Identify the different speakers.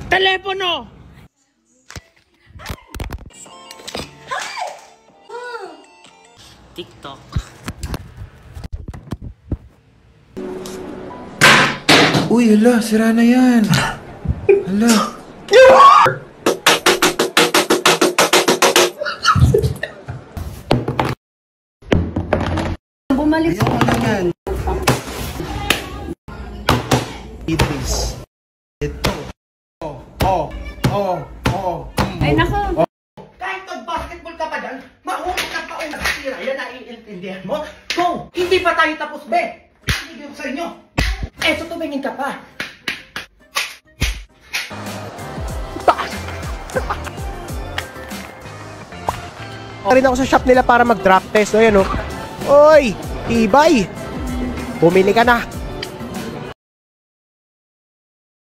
Speaker 1: Telepono! TikTok.
Speaker 2: Uy, hala, sira na yan. Hala.
Speaker 3: Bumalik.
Speaker 2: Ayaw na yan. Idris. Ito.
Speaker 3: Ay, nako.
Speaker 1: Kahit nag-basketball ka pa dyan, mahulog ka pa ulit. Sira, yan naiintindihan mo? Go! Hindi pa tayo tapos, be! Hindi ko sa inyo. Eto, tumingin ka pa.
Speaker 4: Rin ako sa shop nila para mag-drop test. O yan o. Oy! Tibay! Bumili ka na.